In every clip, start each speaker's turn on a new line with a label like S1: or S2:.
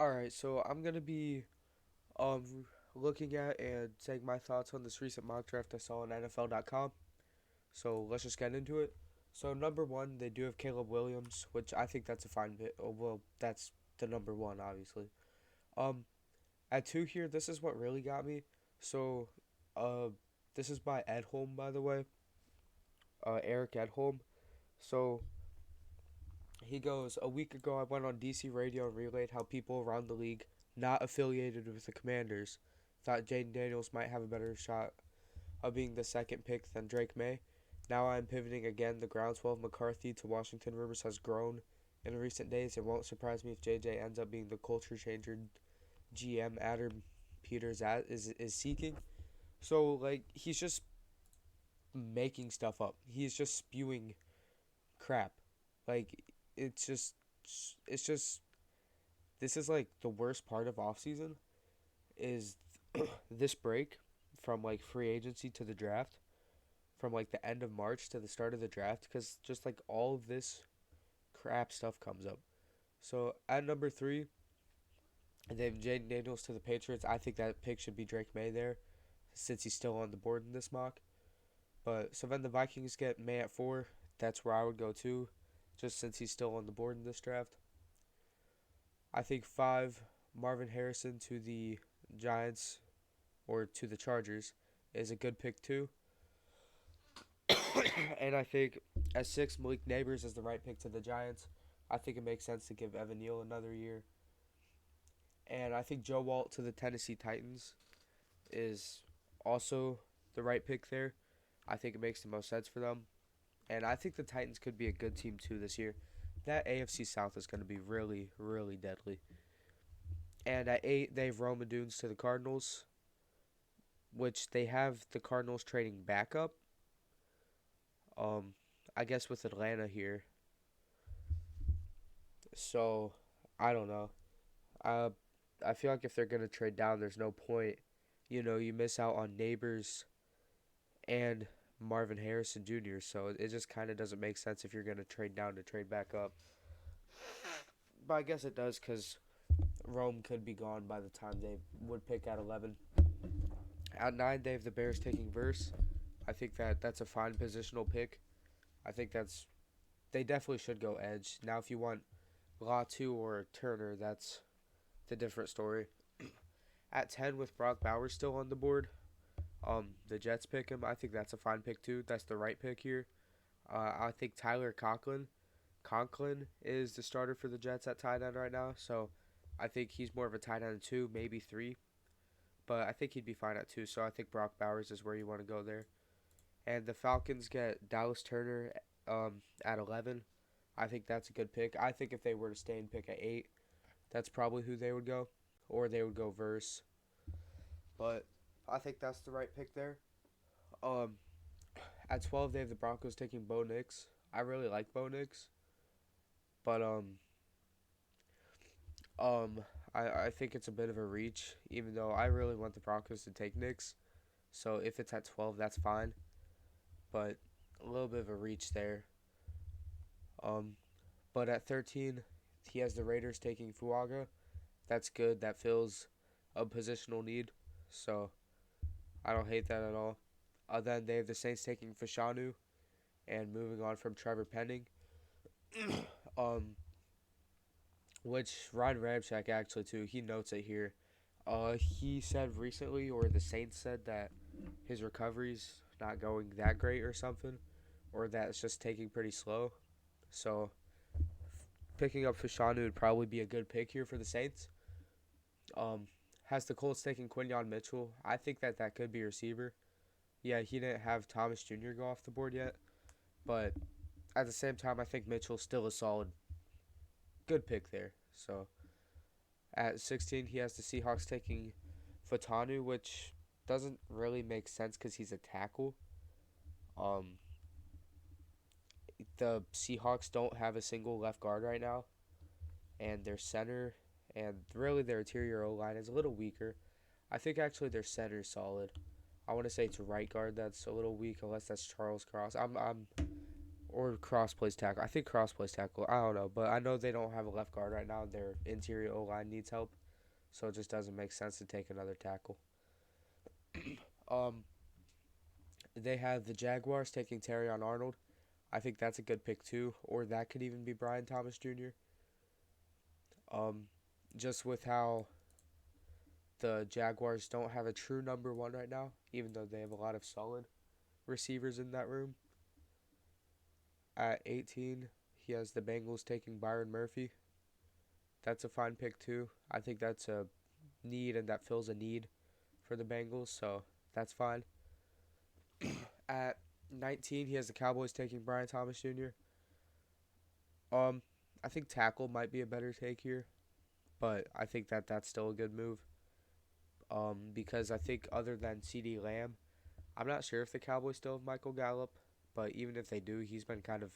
S1: Alright, so I'm gonna be um looking at and saying my thoughts on this recent mock draft I saw on NFL.com. So let's just get into it. So number one, they do have Caleb Williams, which I think that's a fine bit. Oh, well, that's the number one, obviously. Um, at two here, this is what really got me. So, uh, this is by Edholm, by the way. Eric Edholm. So he goes, a week ago I went on DC radio and relayed how people around the league not affiliated with the Commanders thought Jaden Daniels might have a better shot of being the second pick than Drake May. Now I'm pivoting again. The groundswell of McCarthy to Washington rumors has grown in recent days. It won't surprise me if JJ ends up being the culture changer GM Adam Peters is seeking. So like he's just making stuff up. He's just spewing crap. Like it's just it's just this is like the worst part of off season is this break from like free agency to the draft, from like the end of March to the start of the draft, because just like all of this crap stuff comes up. So at number three, they have Jaden Daniels to the Patriots. I think that pick should be Drake May there, since he's still on the board in this mock. But so then the Vikings get May at four. That's where I would go too, just since he's still on the board in this draft. I think five, Marvin Harrison to the Giants or to the Chargers is a good pick too. And I think at six, Malik Neighbors is the right pick to the Giants. I think it makes sense to give Evan Neal another year. And I think Joe Walt to the Tennessee Titans is also the right pick there. I think it makes the most sense for them. And I think the Titans could be a good team too this year. That AFC South is going to be really, really deadly. And at eight, they have Roma Dunes to the Cardinals, which they have the Cardinals trading back up. Um, I guess with Atlanta here. So I don't know. Uh, I feel like if they're gonna trade down, there's no point. You miss out on Neighbors and Marvin Harrison Jr. So it just kind of doesn't make sense if you're gonna trade down to trade back up. But I guess it does because Rome could be gone by the time they would pick at 11. At 9, they have the Bears taking Verse. I think that's a fine positional pick. I think they definitely should go edge. Now, if you want Latu or Turner, that's the different story. At 10, with Brock Bowers still on the board, the Jets pick him. I think that's a fine pick too. That's the right pick here. I think Tyler Conklin is the starter for the Jets at tight end right now. So I think he's more of a tight end two, maybe three. But I think he'd be fine at two. So I think Brock Bowers is where you want to go there. And the Falcons get Dallas Turner at 11. I think that's a good pick. I think if they were to stay and pick at 8, that's probably who they would go. Or they would go Verse. But I think that's the right pick there. Um, at 12, they have the Broncos taking Bo Nix. I really like Bo Nix. But um, I think it's a bit of a reach, even though I really want the Broncos to take Nix. So if it's at 12, that's fine. But a little bit of a reach there. Um, but at 13, he has the Raiders taking Fuaga. That's good. That fills a positional need. So I don't hate that at all. Then they have the Saints taking Fashanu and moving on from Trevor Penning. um, which Ryan Ramczyk actually too, he notes it here. He said recently, or the Saints said that his recovery's not going that great or something, or that it's just taking pretty slow. So picking up Fashanu would probably be a good pick here for the Saints. Um, has the Colts taking Quinyon Mitchell? I think that could be a receiver. Yeah, he didn't have Thomas Jr. go off the board yet, but at the same time, I think Mitchell's still a solid, good pick there. So at 16, he has the Seahawks taking Fatanu, which doesn't really make sense because he's a tackle. Um, the Seahawks don't have a single left guard right now, and their center and really their interior O line is a little weaker. I think actually their center is solid. I want to say it's right guard that's a little weak, unless that's Charles Cross. I'm Or cross plays tackle. I think cross plays tackle. I don't know, but I know they don't have a left guard right now. Their interior O line needs help, so it just doesn't make sense to take another tackle. Um, they have the Jaguars taking Terrion Arnold. I think that's a good pick too, or that could even be Brian Thomas Jr. Um, just with how the Jaguars don't have a true number one right now, even though they have a lot of solid receivers in that room. At 18, he has the Bengals taking Byron Murphy. That's a fine pick too. I think that's a need and that fills a need for the Bengals, so that's fine. At 19, he has the Cowboys taking Brian Thomas Jr. I think tackle might be a better take here, but I think that that's still a good move. Because I think other than C.D. Lamb, I'm not sure if the Cowboys still have Michael Gallup, but even if they do, he's been kind of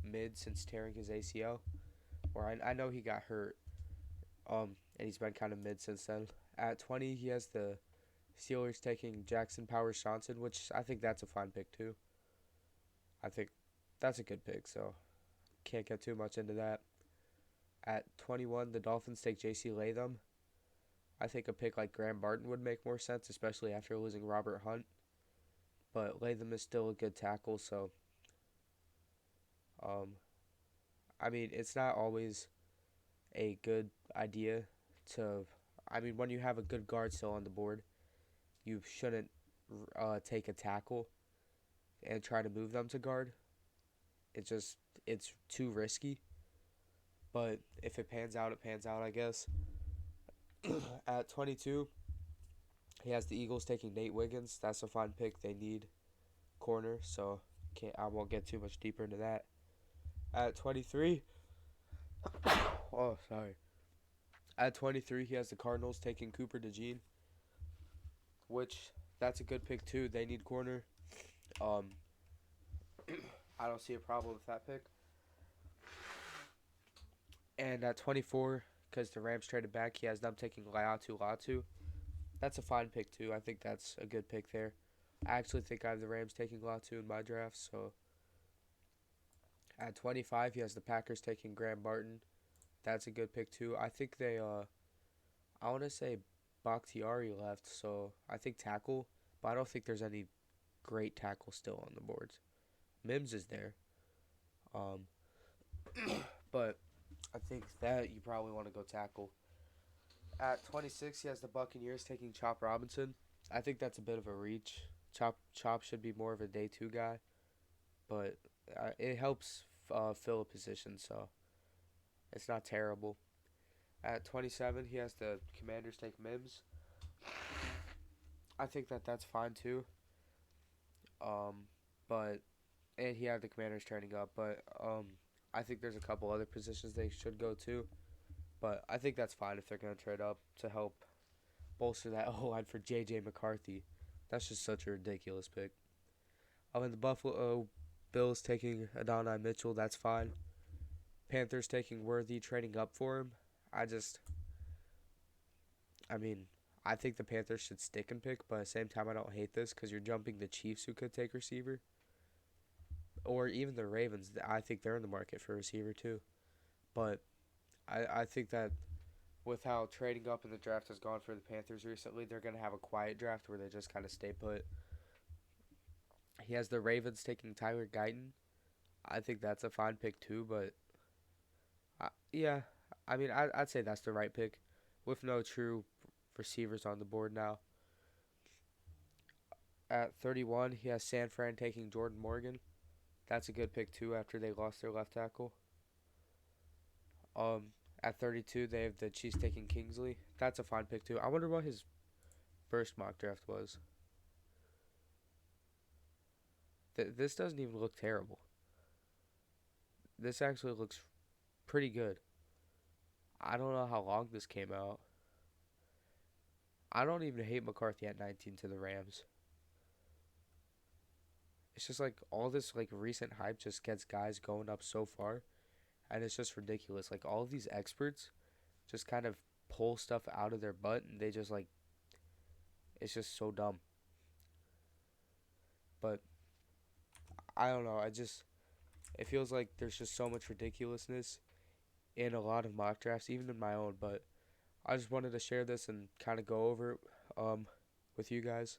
S1: mid since tearing his ACL. Or I know he got hurt, and he's been kind of mid since then. At 20, he has the Steelers taking Jackson Powers Johnson, which I think that's a fine pick too. I think that's a good pick, so can't get too much into that. At 21, the Dolphins take J.C. Latham. I think a pick like Graham Barton would make more sense, especially after losing Robert Hunt. But Latham is still a good tackle, so um, I mean it's not always a good idea to. I mean, when you have a good guard still on the board, you shouldn't take a tackle and try to move them to guard. It's too risky. But if it pans out, it pans out, I guess. At 22, he has the Eagles taking Nate Wiggins. That's a fine pick. They need corner, so I won't get too much deeper into that. At 23, oh sorry. At 23, he has the Cardinals taking Cooper DeJean, which that's a good pick too. They need corner. Um, I don't see a problem with that pick. And at 24, because the Rams traded back, he has them taking Laiatu Latu. That's a fine pick too. I think that's a good pick there. I actually think I have the Rams taking Latu in my draft. So at 25, he has the Packers taking Graham Barton. That's a good pick too. I think I want to say Bakhtiari left, so I think tackle, but I don't think there's any great tackle still on the boards. Mims is there, um, but I think that you probably want to go tackle. At 26, he has the Buccaneers taking Chop Robinson. I think that's a bit of a reach. Chop should be more of a day two guy, but it helps fill a position, so it's not terrible. At 27, he has the Commanders take Mims. I think that that's fine too. But and he had the Commanders turning up, but I think there's a couple other positions they should go to. But I think that's fine if they're going to trade up to help bolster that O line for J.J. McCarthy. That's just such a ridiculous pick. In the Buffalo Bills taking Adonai Mitchell, that's fine. Panthers taking Worthy, trading up for him. I mean, I think the Panthers should stick and pick, but at the same time, I don't hate this because you're jumping the Chiefs who could take receiver. Or even the Ravens. I think they're in the market for receiver too. But I think that with how trading up in the draft has gone for the Panthers recently, they're going to have a quiet draft where they just kind of stay put. He has the Ravens taking Tyler Guyton. I think that's a fine pick too, but yeah, I mean, I'd say that's the right pick with no true receivers on the board now. At 31, he has San Fran taking Jordan Morgan. That's a good pick too after they lost their left tackle. At 32, they have the Chiefs taking Kingsley. That's a fine pick too. I wonder what his first mock draft was. This doesn't even look terrible. This actually looks pretty good. I don't know how long this came out. I don't even hate McCarthy at 19 to the Rams. It's just like all this like recent hype just gets guys going up so far, and it's just ridiculous. Like all of these experts just kind of pull stuff out of their butt, and they just like it's just so dumb. But I don't know. it feels like there's just so much ridiculousness in a lot of mock drafts, even in my own. But I just wanted to share this and kind of go over it with you guys.